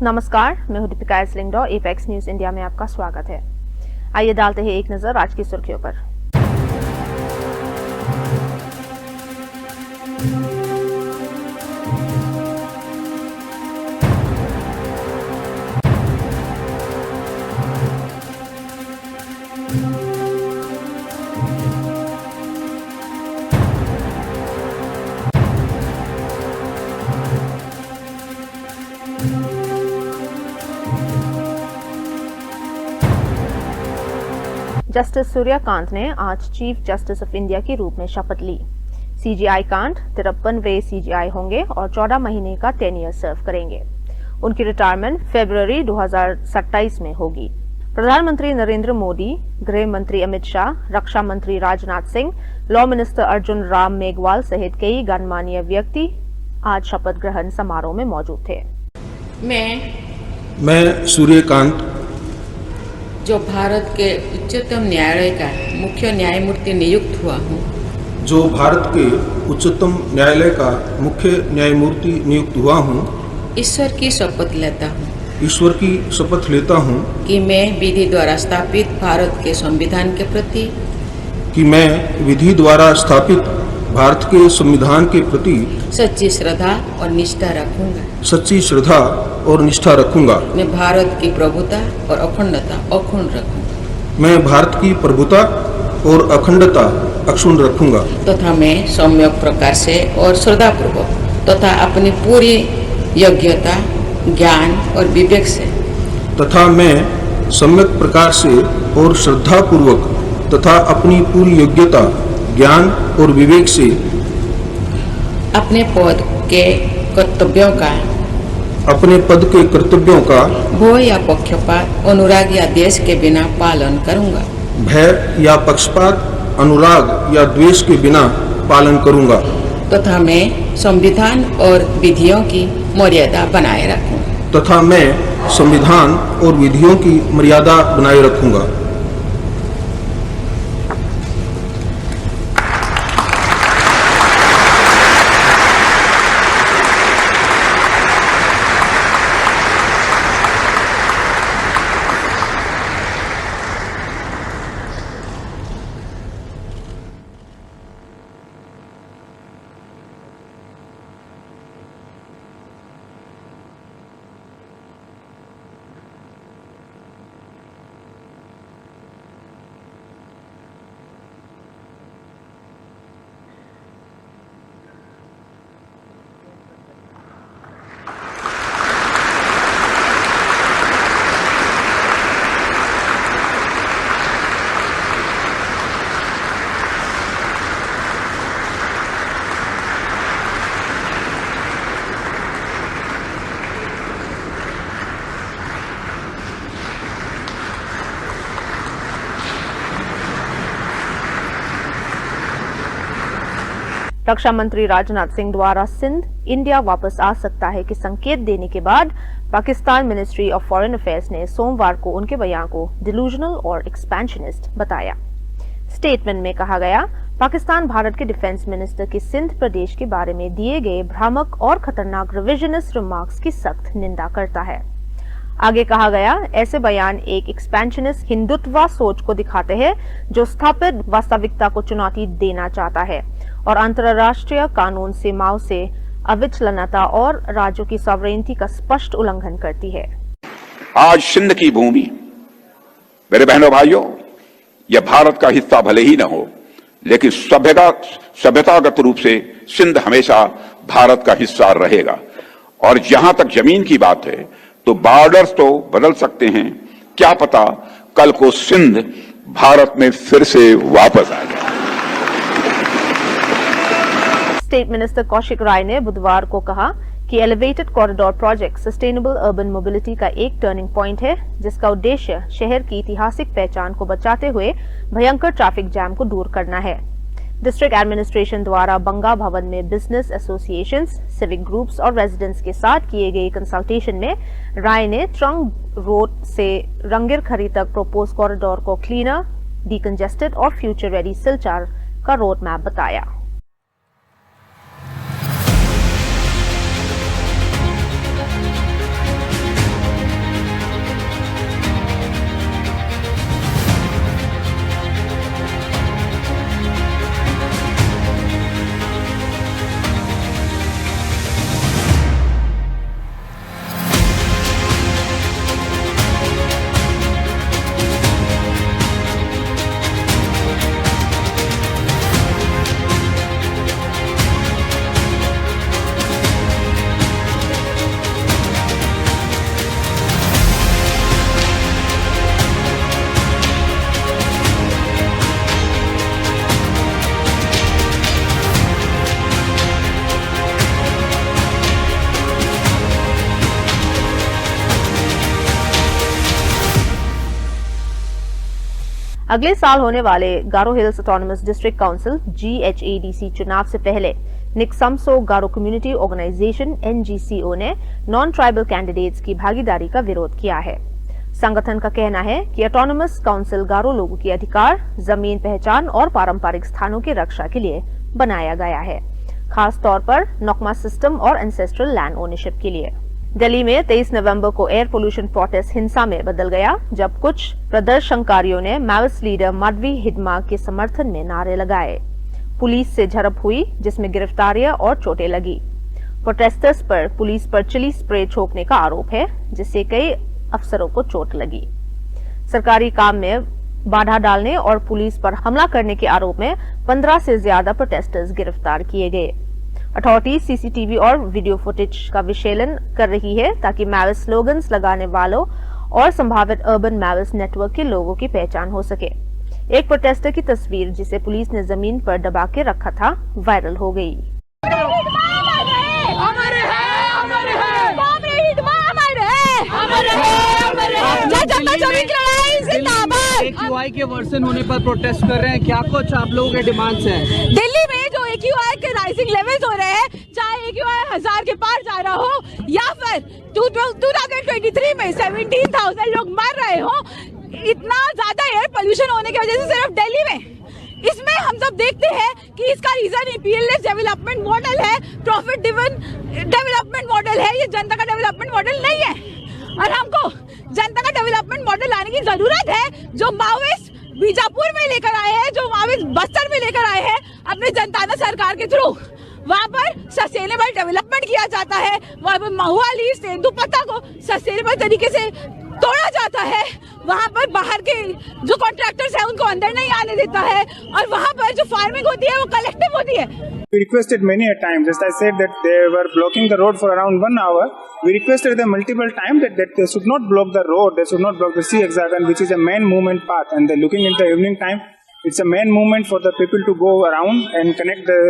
नमस्कार, मैं हूं दीपिका एसलिंगडो। एपेक्स न्यूज इंडिया में आपका स्वागत है। आइए डालते हैं एक नजर आज की सुर्खियों पर। जस्टिस सूर्यकांत ने आज चीफ जस्टिस ऑफ इंडिया के रूप में शपथ ली। सीजीआई कांत 53वें सीजीआई होंगे और 14 महीने का टेन्योर सर्व करेंगे। उनकी रिटायरमेंट फरवरी 2027 में होगी। प्रधानमंत्री नरेंद्र मोदी, गृह मंत्री अमित शाह, रक्षा मंत्री राजनाथ सिंह, लॉ मिनिस्टर अर्जुन राम मेघवाल सहित कई गणमान्य व्यक्ति आज शपथ ग्रहण समारोह में मौजूद थे। मैं सूर्यकांत जो भारत के उच्चतम न्यायालय का मुख्य न्यायमूर्ति नियुक्त हुआ हूँ, जो भारत के उच्चतम न्यायालय का मुख्य न्यायमूर्ति नियुक्त हुआ हूँ, ईश्वर की शपथ लेता हूँ ईश्वर की शपथ लेता हूँ कि मैं विधि द्वारा स्थापित भारत के संविधान के प्रति भारत के संविधान के प्रति सच्ची श्रद्धा और निष्ठा रखूंगा। मैं भारत की प्रभुता और अखंडता अक्षुण्ण रखूंगा। मैं भारत की प्रभुता और अखंडता अक्षुण्ण रखूंगा तथा मैं सम्यक प्रकार से और श्रद्धापूर्वक तथा अपनी पूरी योग्यता, ज्ञान और विवेक से तथा मैं सम्यक प्रकार से और श्रद्धापूर्वक तथा अपनी पूरी योग्यता, ज्ञान और विवेक से अपने पद के कर्तव्यों का भय या पक्षपात, अनुराग या द्वेष के बिना पालन करूंगा। भय या पक्षपात, अनुराग या द्वेष के बिना पालन करूंगा तथा मैं संविधान और विधियों की मर्यादा बनाए रखूंगा। तथा मैं संविधान और विधियों की मर्यादा बनाए रखूंगा। रक्षा मंत्री राजनाथ सिंह द्वारा सिंध इंडिया वापस आ सकता है कि संकेत देने के बाद Pakistan ministry of foreign affairs ने सोमवार को उनके बयान को डिलूजनल और एक्सपेंशनिस्ट बताया। स्टेटमेंट में कहा गया, पाकिस्तान भारत के डिफेंस मिनिस्टर के सिंध प्रदेश के बारे में दिए गए भ्रामक और खतरनाक रिविजनिस्ट रिमार्क्स की सख्त निंदा करता है। आगे कहा गया, ऐसे बयान एक एक्सपेंशनिस्ट हिंदुत्व सोच को दिखाते हैं जो स्थापित वास्तविकता को चुनौती देना चाहता है और अंतर्राष्ट्रीय कानून सीमाओं से अविचलनता और राज्यों की सॉवरेनिटी का स्पष्ट उल्लंघन करती है। आज सिंध की भूमि, मेरे बहनों भाइयों, यह भारत का हिस्सा भले ही न हो, लेकिन सभ्यतागत रूप से सिंध हमेशा भारत का हिस्सा रहेगा। और जहां तक जमीन की बात है तो बॉर्डर्स तो बदल सकते हैं, क्या पता कल को सिंध भारत में फिर से वापस आ जाए। स्टेट मिनिस्टर कौशिक राय ने बुधवार को कहा कि elevated corridor project sustainable urban mobility का एक टर्निंग पॉइंट है, जिसका उद्देश्य शहर की ऐतिहासिक पहचान को बचाते हुए भयंकर ट्रैफिक जैम को दूर करना है। डिस्ट्रिक्ट एडमिनिस्ट्रेशन द्वारा बंगा भवन में बिजनेस एसोसिएशंस, सिविक ग्रुप्स और रेजिडेंट्स के साथ किए गए कंसल्टेशन में राय ने ट्रंक रोड से रंगीर खरी तक प्रोपोज कॉरिडोर को क्लीनर, डिकंजेस्टेड और फ्यूचर रेडी सिलचर का रोड मैप बताया। अगले साल होने वाले Garo hills autonomous district council GHADC चुनाव से पहले निक्समसो गारो कम्युनिटी ऑर्गेनाइजेशन NGCO ने नॉन ट्राइबल कैंडिडेट्स की भागीदारी का विरोध किया है। संगठन का कहना है कि ऑटोनमस काउंसिल गारो लोगों के अधिकार, जमीन पहचान और पारंपरिक स्थानों की रक्षा के लिए बनाया गया है, खास तौर पर नोकमा सिस्टम और एंसेस्ट्रल लैंड ओनरशिप के लिए। दिल्ली में 23 नवंबर को एयर पोल्यूशन प्रोटेस्ट हिंसा में बदल गया, जब कुछ प्रदर्शनकारियों ने माओइस्ट लीडर माधवी हिडमा के समर्थन में नारे लगाए। पुलिस से झड़प हुई, जिसमें गिरफ्तारियां और चोटें लगी। प्रोटेस्टर्स पर पुलिस पर चिली स्प्रे छोड़ने का आरोप है, जिससे कई अफसरों को चोट लगी। सरकारी काम में बाधा डालने और पुलिस पर हमला करने के आरोप में 15 से ज्यादा प्रोटेस्टर्स गिरफ्तार किए गए। अथॉरिटी CCTV और वीडियो फुटेज का विश्लेषण कर रही है ताकि माओइस्ट स्लोगन्स लगाने वालों और संभावित अर्बन माओइस्ट नेटवर्क के लोगों की पहचान हो सके। एक प्रोटेस्टर की तस्वीर, जिसे पुलिस ने जमीन पर दबा के रखा था, वायरल हो गई। AQI के वर्सन होने पर प्रोटेस्ट कर रहे हैं, क्या कुछ आप लोगों के डिमांड्स हैं? दिल्ली में जो AQI के राइजिंग लेवल्स हो रहे हैं, चाहे AQI 1000 के पार जा रहा हो या फिर 2023 में 17,000 लोग मर रहे हो, इतना ज्यादा एयर पोल्यूशन होने की वजह से सिर्फ दिल्ली में, इसमें हम सब देखते हैं कि इसका रीजन imperialist डेवलपमेंट मॉडल है, प्रॉफिट ड्रिवन डेवलपमेंट मॉडल है। ये जनता का डेवलपमेंट मॉडल नहीं है और हमको जनता का डेवलपमेंट मॉडल लाने की जरूरत है, जो माओइस्ट बीजापुर में लेकर आए हैं, जो माओइस्ट बस्तर में लेकर आए हैं अपने जनता सरकार के थ्रू। वहाँ पर सस्टेनेबल डेवलपमेंट किया जाता है, वहाँ पर महुआली तेंदुपत्ता को सस्टेनेबल तरीके से तोड़ा जाता है, वहाँ पर बाहर के जो कॉन्ट्रैक्टर्स हैं उनको अंदर नहीं आने देता है और वहाँ पर जो फार्मिंग होती है वो कलेक्टिव होती है। We requested many a time, just I said that they were blocking the road for around 1 hour. We requested them multiple times that they should not block the road, they should not block the sea hexagon, which is a main movement path. And they're looking in the evening time, it's a main movement for the people to go around and connect the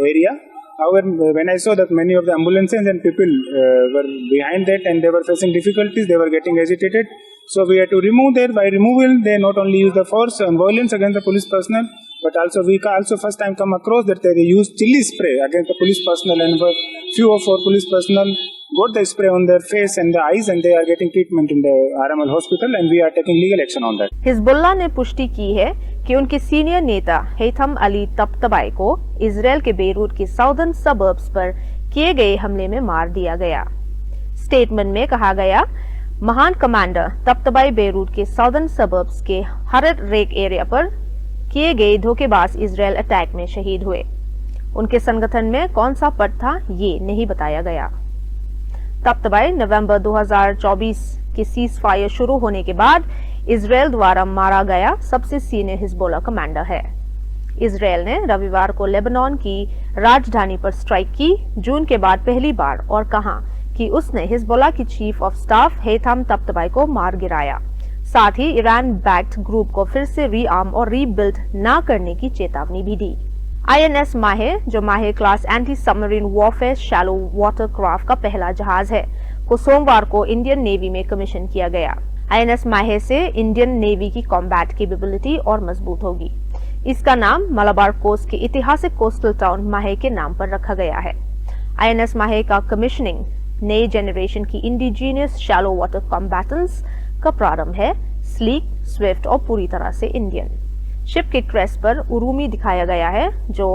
area. However, when I saw that many of the ambulances and people were behind that and they were facing difficulties, they were getting agitated. So we had to remove that. By removal, they not only use the force and violence against the police personnel, but also we also first time come across that they use chili spray against the police personnel, and few of our police personnel got the spray on their face and the eyes, and they are getting treatment in the RML hospital, and we are taking legal action on that. Hezbollah ने पुष्टि की है कि उनके senior नेता हैथम अली तब्तबाई को Israel के Beirut के साउदर्न सबर्ब्स पर किए गए हमले में मार दिया गया। स्टेटमेंट में कहा गया, महान कमांडर तब्तबाई बेरूत के साउदर्न सबर्ब्स के हरत रेक एरिया पर किए गए धोखेबाज इजराइल अटैक में शहीद हुए। उनके संगठन में कौन सा पद था, ये नहीं बताया गया। तब्तबाई नवंबर 2024 के सीज फायर शुरू होने के बाद इजराइल द्वारा मारा गया सबसे सीनियर हिजबुल्लाह कमांडर है। इजराइल ने रविवार को लेबनान की राजधानी पर स्ट्राइक की, जून के बाद पहली बार, और कहा कि उसने हिजबुल्लाह की चीफ ऑफ स्टाफ हैथम तब्तबाई को मार गिराया। साथ ही ईरान बैक्ड ग्रुप को फिर से रीआर्म और रीबिल्ड न करने की चेतावनी भी दी। INS माहे, जो माहे class anti submarine warfare shallow water craft का पहला जहाज है, को सोमवार को इंडियन नेवी में कमीशन किया गया। INS माहे से इंडियन नेवी की कॉम्बैट कैपेबिलिटी और मजबूत होगी। इसका नाम मलाबार कोस्ट के ऐतिहासिक कोस्टल टाउन माहे के नाम पर रखा गया है। INS माहे का कमीशनिंग नए जेनरेशन की इंडिजीनियस शैलो वाटर कॉम्बैटेंट्स का प्रारंभ है, स्लीक, स्विफ्ट और पूरी तरह से इंडियन। शिप के क्रेस्ट पर उरूमी दिखाया गया है, जो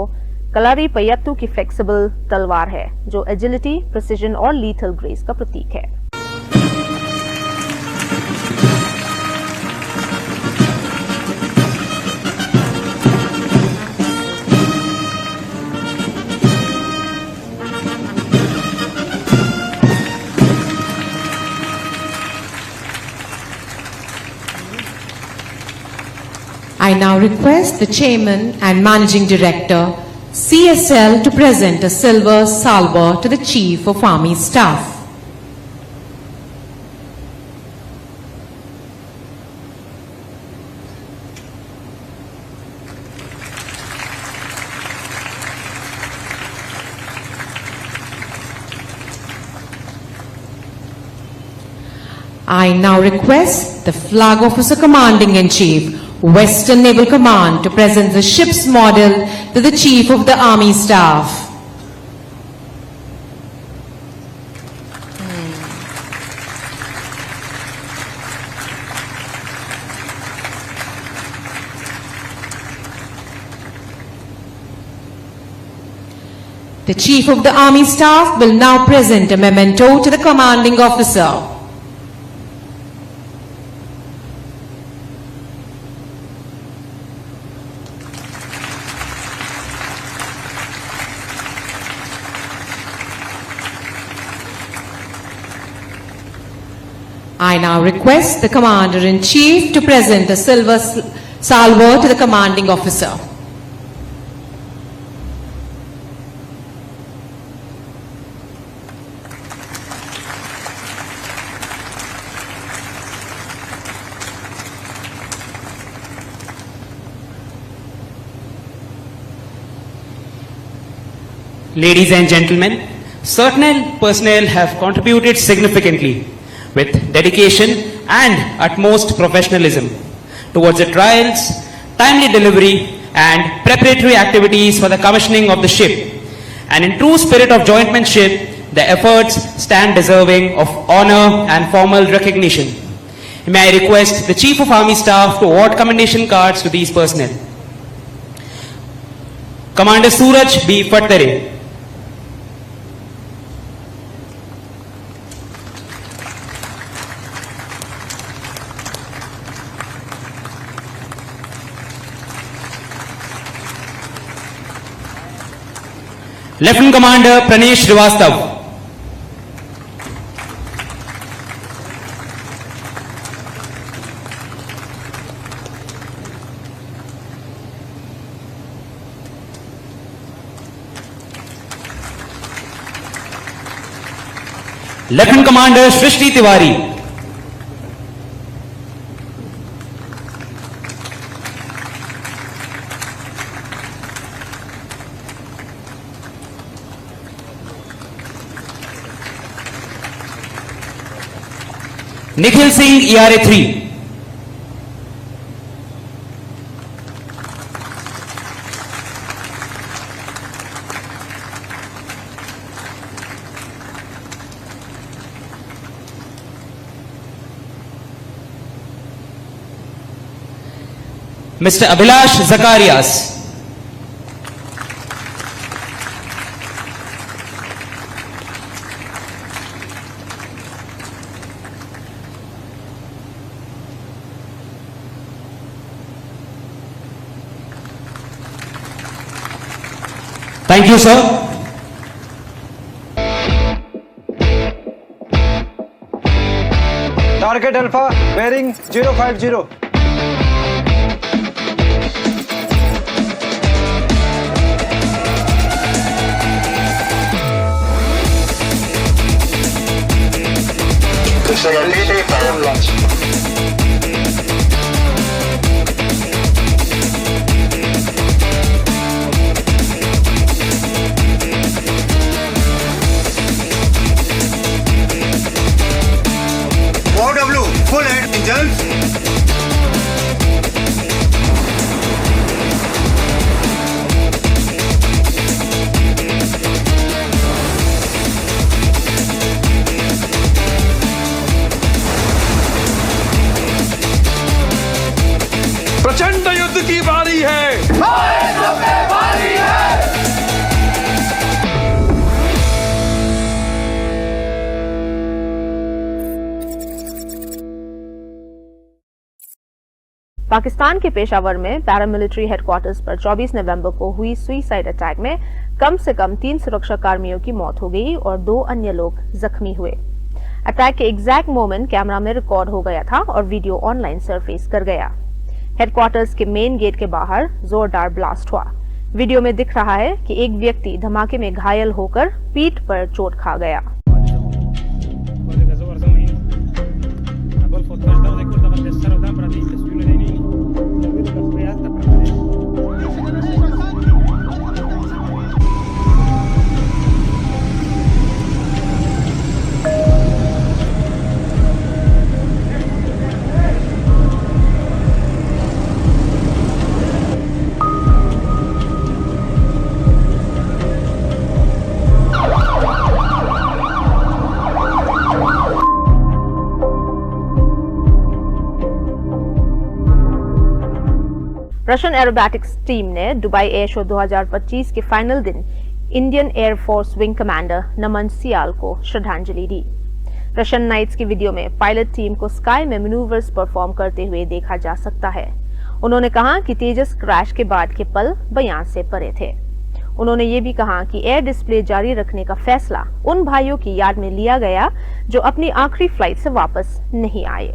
कलारी पयत्तू की फ्लेक्सिबल तलवार है, जो एजिलिटी, प्रिसिजन और लीथल ग्रेस का प्रतीक है। I now request the Chairman and Managing Director, CSL, to present a silver salver to the Chief of Army Staff. I now request the Flag Officer Commanding-in-Chief, Western Naval Command to present the ship's model to the Chief of the Army Staff. The Chief of the Army Staff will now present a memento to the commanding officer. I now request the Commander-in-Chief to present a silver salvo to the commanding officer. Ladies and gentlemen, certain personnel have contributed significantly with dedication and utmost professionalism towards the trials, timely delivery and preparatory activities for the commissioning of the ship. And in true spirit of jointmanship, the efforts stand deserving of honor and formal recognition. May I request the Chief of Army Staff to award commendation cards to these personnel. Commander Suraj B. Fattare. Lieutenant Commander Pranesh Srivastav. Lieutenant Commander Srishti Tiwari. Nikhil Singh, ERA 3. Mr. Abhilash Zakarias. Thank you, sir. Target Alpha bearing 050. Facilitated for launch. OW, full head engines. प्रचंड युद्ध की बारी है। बारी है। पाकिस्तान के पेशावर में paramilitary headquarters पर 24 नवंबर को हुई सुइसाइड अटैक में कम से कम 3 सुरक्षा कर्मियों की मौत हो गई और 2 अन्य लोग जख्मी हुए। अटैक के एग्जैक्ट मोमेंट कैमरा में रिकॉर्ड हो गया था और वीडियो ऑनलाइन सरफेस कर गया। हेडक्वार्टर्स के मेन गेट के बाहर जोरदार ब्लास्ट हुआ। वीडियो में दिख रहा है कि एक व्यक्ति धमाके में घायल होकर पीठ पर चोट खा गया। रशियन एरोबैटिक्स टीम ने दुबई एयर शो 2025 के फाइनल दिन इंडियन एयरफोर्स विंग कमांडर नमन सियाल को श्रद्धांजलि दी। रशियन नाइट्स की वीडियो में पायलट टीम को स्काई में मैन्यूवर्स परफॉर्म करते हुए देखा जा सकता है। उन्होंने कहा कि तेजस क्रैश के बाद के पल बयान से परे थे। उन्होंने ये भी कहा कि एयर डिस्प्ले जारी रखने का फैसला उन भाइयों की याद में लिया गया जो अपनी आखिरी फ्लाइट से वापस नहीं आए।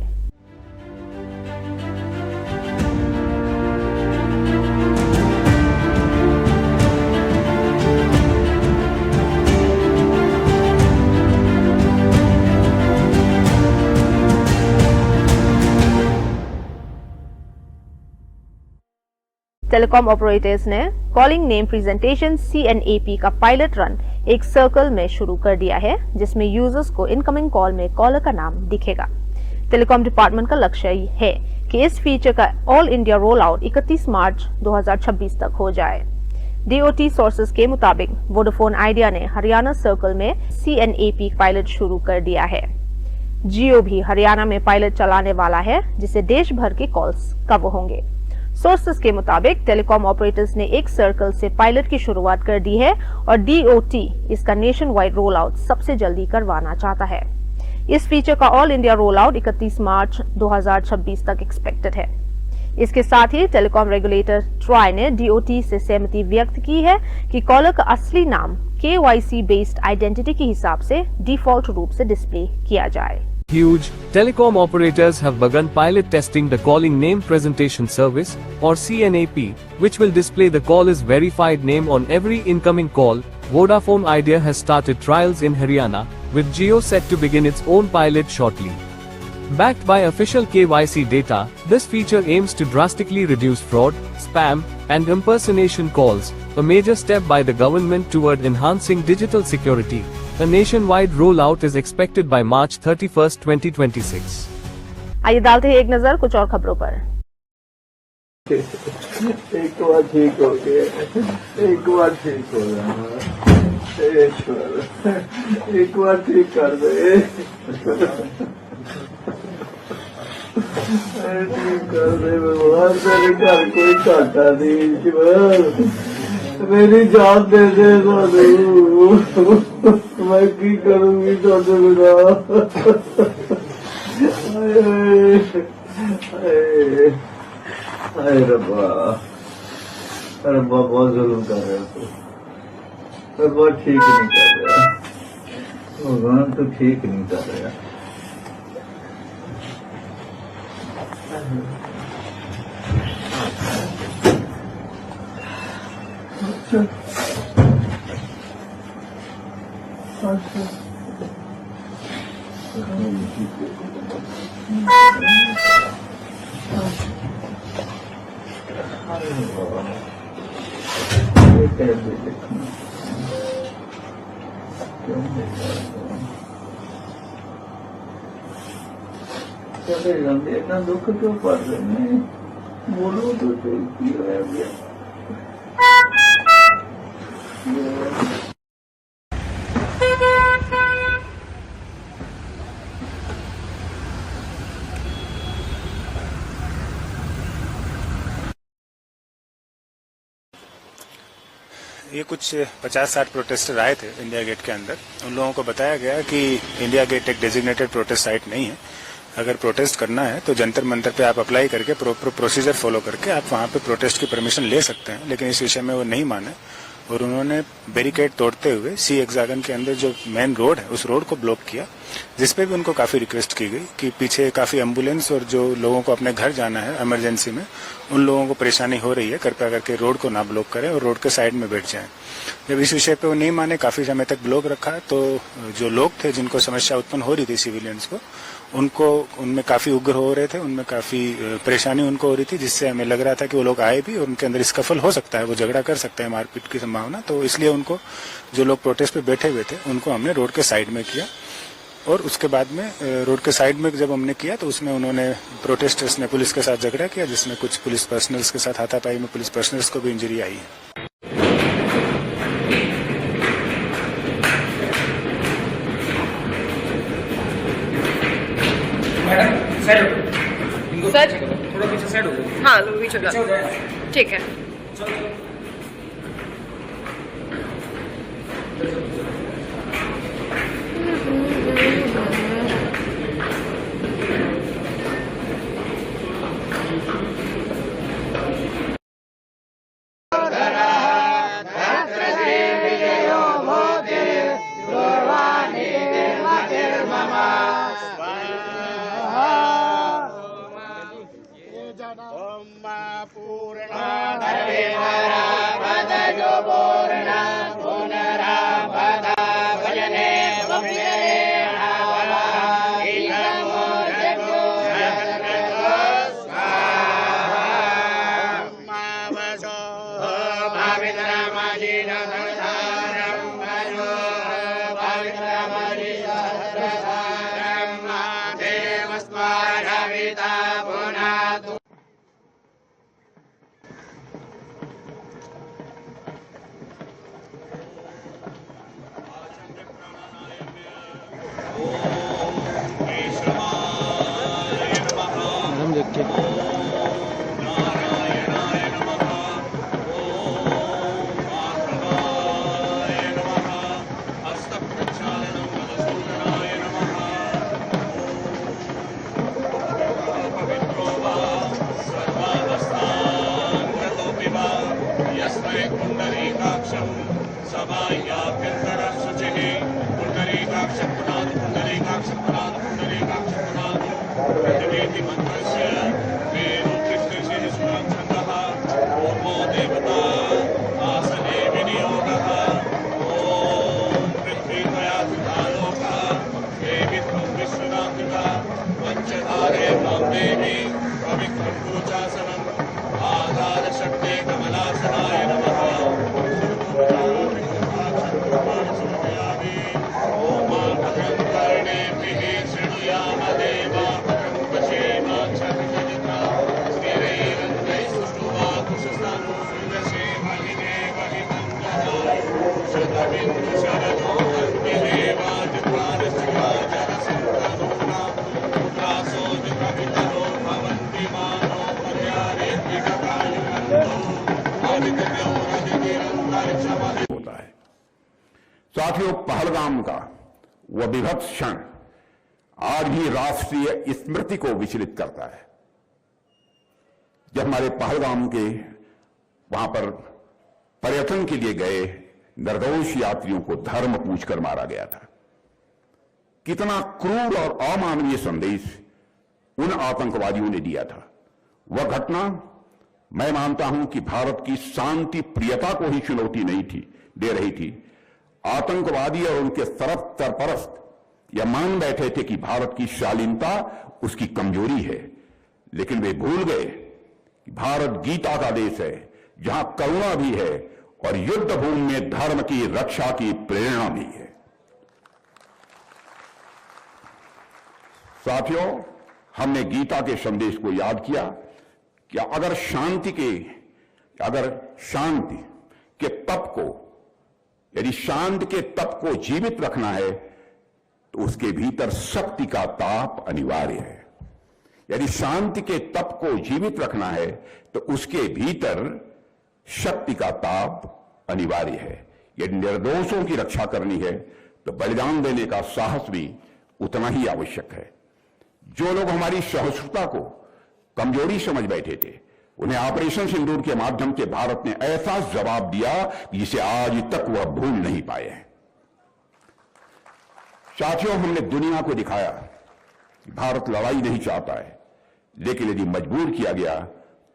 टेलीकॉम ऑपरेटर्स ने कॉलिंग नेम प्रेजेंटेशन CNAP का पायलट रन एक सर्कल में शुरू कर दिया है, जिसमें यूजर्स को इनकमिंग कॉल में कॉलर का नाम दिखेगा। टेलीकॉम डिपार्टमेंट का लक्ष्य है कि इस फीचर का ऑल इंडिया रोल आउट 31 मार्च 2026 तक हो जाए। DOT सोर्सेज के मुताबिक वोडाफोन आइडिया ने हरियाणा सर्कल में CNAP पायलट शुरू कर दिया है। जियो भी हरियाणा में पायलट चलाने वाला है, जिसे देश भर के कॉल्स कवर होंगे। सोर्सेस के मुताबिक टेलीकॉम ऑपरेटर्स ने एक सर्कल से पायलट की शुरुआत कर दी है और DOT इसका नेशन वाइड रोल आउट सबसे जल्दी करवाना चाहता है। इस फीचर का ऑल इंडिया रोल आउट 31 मार्च 2026 तक एक्सपेक्टेड है। इसके साथ ही टेलीकॉम रेगुलेटर ट्राई ने DOT से सहमति व्यक्त की है कि कॉलर का असली नाम KYC बेस्ड आइडेंटिटी के हिसाब से डिफॉल्ट रूप से डिस्प्ले किया जाए। Huge telecom operators have begun pilot testing the calling name presentation service, or CNAP, which will display the caller's verified name on every incoming call. Vodafone Idea has started trials in Haryana, with Jio set to begin its own pilot shortly. Backed by official KYC data, this feature aims to drastically reduce fraud, spam, and impersonation calls, a major step by the government toward enhancing digital security. A nationwide rollout is expected by March 31st, 2026. आइए डालते हैं एक नजर कुछ और खबरों पर। एक बार ठीक हो गया, एक बार ठीक हो गया, एक बार ठीक कर दे, ठीक कर दे भगवान, मेरे घर कोई घाटा नहीं, मेरी जान दे दे मैं की करूंगी तुझे बिना। रब्बा रब्बा बहुत जुल्म कर रहे हो, रब्बा ठीक नहीं कर रहा, भगवान तो ठीक नहीं कर रहा। इतना दुख क्यों पड़ रहे हैं, बोलो तो सही है गया। ये कुछ 50-60 प्रोटेस्टर आए थे इंडिया गेट के अंदर। उन लोगों को बताया गया कि इंडिया गेट एक डेजिग्नेटेड प्रोटेस्ट साइट नहीं है। अगर प्रोटेस्ट करना है तो जंतर मंतर पे आप अप्लाई करके प्रोसीजर फॉलो करके आप वहां पे प्रोटेस्ट की परमिशन ले सकते हैं, लेकिन इस विषय में वो नहीं माने और उन्होंने बैरिकेड तोड़ते हुए सी हेक्सागन के अंदर जो मेन रोड है उस रोड को ब्लॉक किया, जिसपे भी उनको काफी रिक्वेस्ट की गई कि पीछे काफी एम्बुलेंस और जो लोगों को अपने घर जाना है इमरजेंसी में, उन लोगों को परेशानी हो रही है, कृपया करके रोड को ना ब्लॉक करें और रोड के साइड में बैठ जाएं। जब इस विषय पे वो नहीं माने, काफी समय तक ब्लॉक रखा, तो जो लोग थे जिनको समस्या उत्पन्न हो रही थी सिविलियंस को, उनको उनमें काफी उग्र हो रहे थे, उनमें काफी परेशानी उनको हो रही थी, जिससे हमें लग रहा था कि वो लोग आए भी और उनके अंदर स्कफल हो सकता है, वो झगड़ा कर सकते हैं, मारपीट की संभावना। तो इसलिए उनको, जो लोग प्रोटेस्ट पे बैठे हुए थे, उनको हमने रोड के साइड में किया और उसके बाद में रोड के साइड में जब हमने किया तो उसमें उन्होंने, प्रोटेस्टर्स ने पुलिस के साथ झगड़ा किया, जिसमें कुछ पुलिस पर्सनल्स के साथ हाथापाई में पुलिस पर्सनल्स को भी इंजरी आई है। सर थोड़ा पीछे साइड हो जाए। हाँ पीछे हो जाए। ठीक है। होता है। साथियों, पहलगाम का वह विभत्स क्षण आज भी राष्ट्रीय स्मृति को विचलित करता है। जब हमारे पहलगाम के वहां पर पर्यटन के लिए गए निर्दोष यात्रियों को धर्म पूछकर मारा गया था। कितना क्रूर और अमानवीय संदेश उन आतंकवादियों ने दिया था। वह घटना, मैं मानता हूं कि भारत की शांति प्रियता को ही चुनौती नहीं थी दे रही थी। आतंकवादी और उनके सरपरस्त यह मान बैठे थे कि भारत की शालीनता उसकी कमजोरी है, लेकिन वे भूल गए कि भारत गीता का देश है, जहां करुणा भी है और युद्ध भूमि में धर्म की रक्षा की प्रेरणा भी है। साथियों, हमने गीता के संदेश को याद किया कि अगर शांति के तप को, यदि शांति के तप को जीवित रखना है तो उसके भीतर शक्ति का ताप अनिवार्य है। यदि शांति के तप को जीवित रखना है तो उसके भीतर शक्ति का ताप अनिवार्य है। यदि निर्दोषों की रक्षा करनी है तो बलिदान देने का साहस भी उतना ही आवश्यक है। जो लोग हमारी सहिष्णुता को कमजोरी समझ बैठे थे, उन्हें ऑपरेशन सिंदूर के माध्यम से भारत ने ऐसा जवाब दिया जिसे आज तक वह भूल नहीं पाए हैं। साथियों, हमने दुनिया को दिखाया कि भारत लड़ाई नहीं चाहता है, लेकिन यदि मजबूर किया गया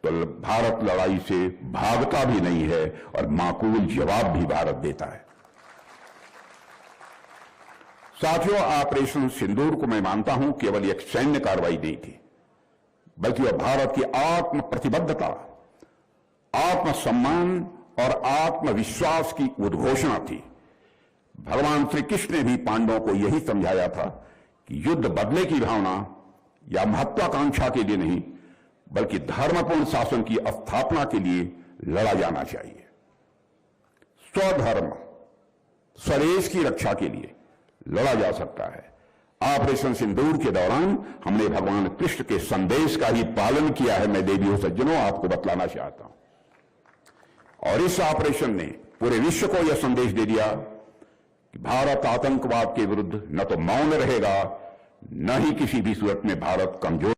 तो भारत लड़ाई से भागता भी नहीं है और माकूल जवाब भी भारत देता है। साथियों, ऑपरेशन सिंदूर को मैं मानता हूं केवल एक सैन्य कार्रवाई नहीं थी, बल्कि वह भारत की आत्म प्रतिबद्धता, आत्मसम्मान और आत्मविश्वास की उद्घोषणा थी। भगवान श्री कृष्ण ने भी पांडवों को यही समझाया था कि युद्ध बदले की भावना या महत्वाकांक्षा के लिए नहीं, बल्कि धर्मपूर्ण शासन की स्थापना के लिए लड़ा जाना चाहिए। स्वधर्म, स्वदेश की रक्षा के लिए लड़ा जा सकता है। ऑपरेशन सिंदूर के दौरान हमने भगवान कृष्ण के संदेश का ही पालन किया है। मैं देवियों सज्जनों आपको बतलाना चाहता हूं। और इस ऑपरेशन ने पूरे विश्व को यह संदेश दे दिया कि भारत आतंकवाद के विरुद्ध न तो मौन रहेगा, न ही किसी भी सूरत में भारत कमजोर।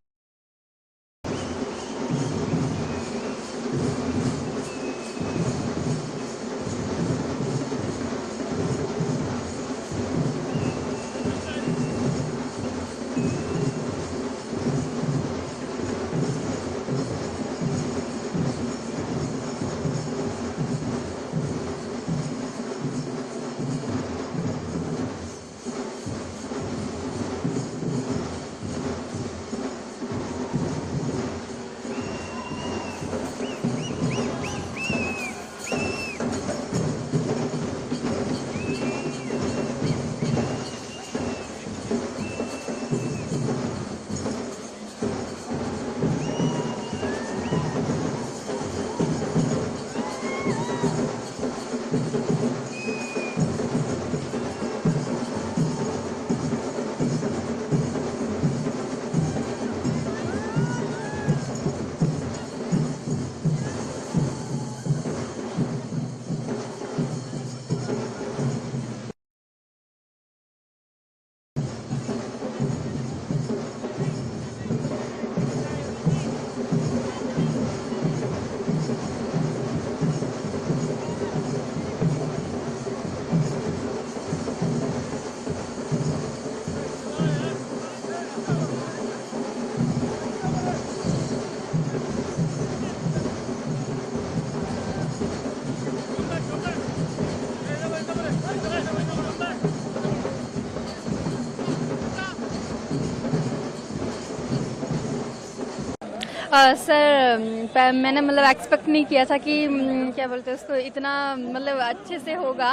सर मैंने मतलब एक्सपेक्ट नहीं किया था कि क्या बोलते हैं उसको इतना मतलब अच्छे से होगा।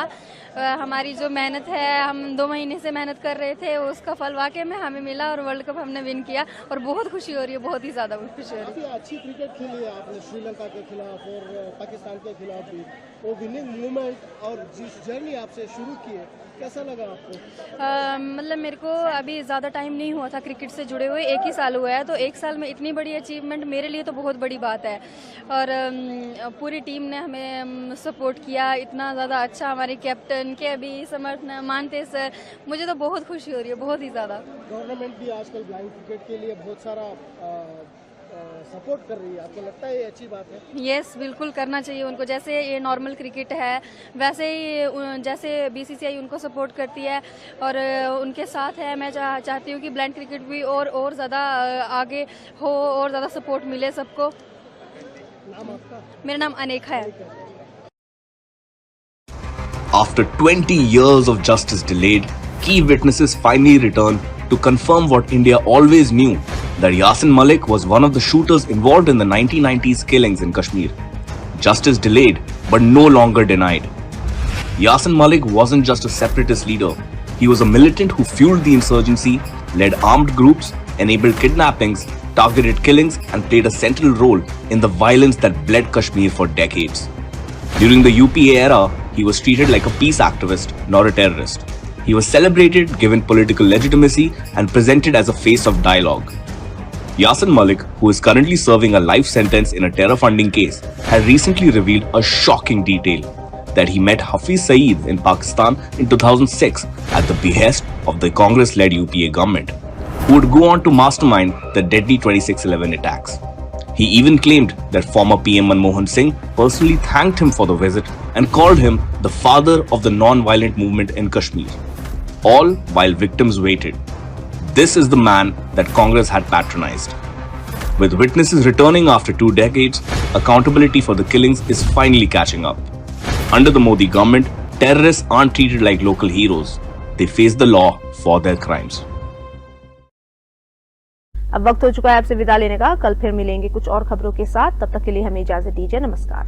हमारी जो मेहनत है, हम 2 महीने से मेहनत कर रहे थे, उसका फल वाकई में हमें मिला और वर्ल्ड कप हमने विन किया और बहुत खुशी हो रही है, बहुत ही ज़्यादा खुशी हो रही है। अच्छी क्रिकेट खेली है आपने श्रीलंका के खिलाफ और पाकिस्तान के खिलाफ भी, वो विनिंग मूवमेंट और जिस जर्नी आपसे शुरू की है कैसा लगा आपको? मतलब मेरे को अभी ज़्यादा टाइम नहीं हुआ था क्रिकेट से जुड़े हुए, 1 ही साल हुआ है, तो 1 साल में इतनी बड़ी अचीवमेंट मेरे लिए तो बहुत बड़ी बात है। और पूरी टीम ने हमें सपोर्ट किया इतना ज़्यादा अच्छा, हमारे कैप्टन के भी समर्थन मानते सर, मुझे तो बहुत खुशी हो रही है, बहुत ही ज़्यादा। गवर्नमेंट भी आजकल ब्लाइंड क्रिकेट के लिए बहुत सारा सपोर्ट कर रही है, आपको लगता है ये अच्छी बात है? यस, बिल्कुल करना चाहिए उनको, जैसे ये नॉर्मल क्रिकेट है वैसे ही जैसे बीसीसीआई उनको सपोर्ट करती है और उनके साथ है। मैं चाहती हूँ कि ब्लाइंड क्रिकेट भी और ज़्यादा आगे हो और ज़्यादा सपोर्ट मिले सबको। नाम आपका? मेरा नाम अनेका है। After 20 years of justice delayed, key witnesses finally returned to confirm what India always knew, that Yasin Malik was one of the shooters involved in the 1990s killings in Kashmir. Justice delayed, but no longer denied. Yasin Malik wasn't just a separatist leader. He was a militant who fueled the insurgency, led armed groups, enabled kidnappings, targeted killings, and played a central role in the violence that bled Kashmir for decades. During the UPA era, he was treated like a peace activist, not a terrorist. He was celebrated, given political legitimacy, and presented as a face of dialogue. Yasin Malik, who is currently serving a life sentence in a terror funding case, had recently revealed a shocking detail, that he met Hafiz Saeed in Pakistan in 2006 at the behest of the Congress-led UPA government, who would go on to mastermind the deadly 26/11 attacks. He even claimed that former PM Manmohan Singh personally thanked him for the visit and called him the father of the non-violent movement in Kashmir, all while victims waited. This is the man that Congress had patronized. With witnesses returning after 2 decades, accountability for the killings is finally catching up. Under the Modi government, terrorists aren't treated like local heroes. They face the law for their crimes. अब वक्त हो चुका है आपसे विदा लेने का। कल फिर मिलेंगे कुछ और खबरों के साथ, तब तक के लिए हमें इजाजत दीजिए। नमस्कार।